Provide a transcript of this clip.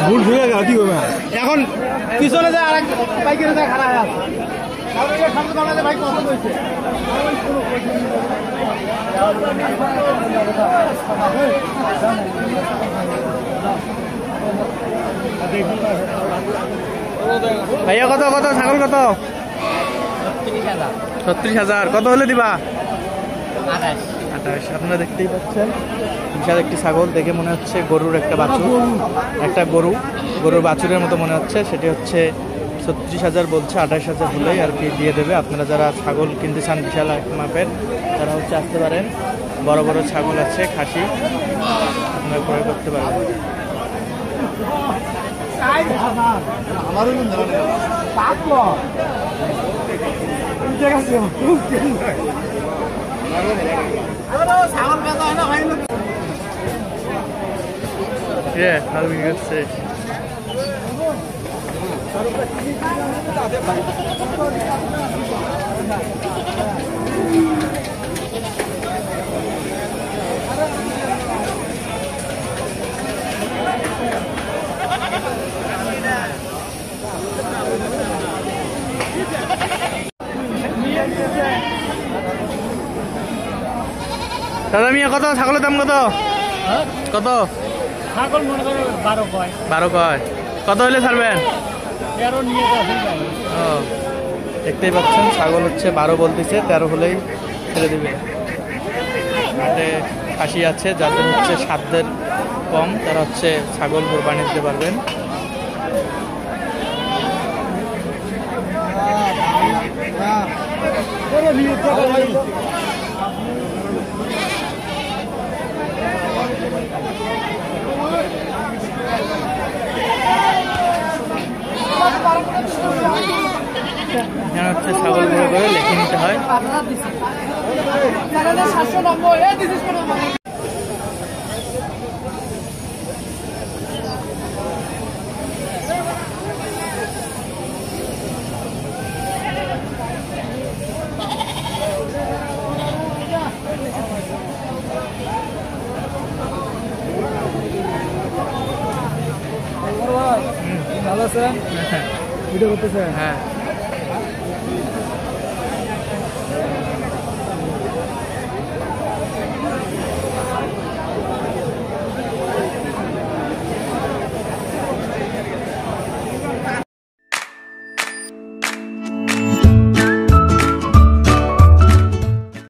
ভুল ঢুকে গেল কি হবে এখন পিছনে যায় আরেক বাইকের যায় খারাপ আছে ভাই কত হয়েছে ভাইয়া কত কত ছাগল কত 36,000 কত হলে দিবা 28 আপনারা দেখতেই পাচ্ছেন বিশাল একটি ছাগল দেখে মনে হচ্ছে গরুর একটা বাছুর একটা গরুর বাছুরের মতো মনে হচ্ছে সেটি হচ্ছে 36,000 বলছে 28,000 হলেই আর কি দিয়ে দেবে আপনারা যারা ছাগল কিনতে চান বিশাল মাপের তারা হচ্ছে আসতে পারেন বড় বড় ছাগল আছে খাসি আপনারা ক্রয় করতে পারবেন দাদা মিয়া কত ছাগলের দাম কত কত ছাগল মনে করেন 12 কয় কত হলে ছাড়বেন 13 নিয়ে দেখতেই পাচ্ছেন ছাগল হচ্ছে 12 বলতেছে 13 হলেই ছেড়ে দেবে হাটে খাসি আছে যাদের হচ্ছে সাধ্যের কম তারা হচ্ছে ছাগল কোরবানি দিতে পারবেন এখানে হচ্ছে ছাগল ঘুরে করে লিখে নিতে হয় ভালো আছেন ভিডিও করতেছেন হ্যাঁ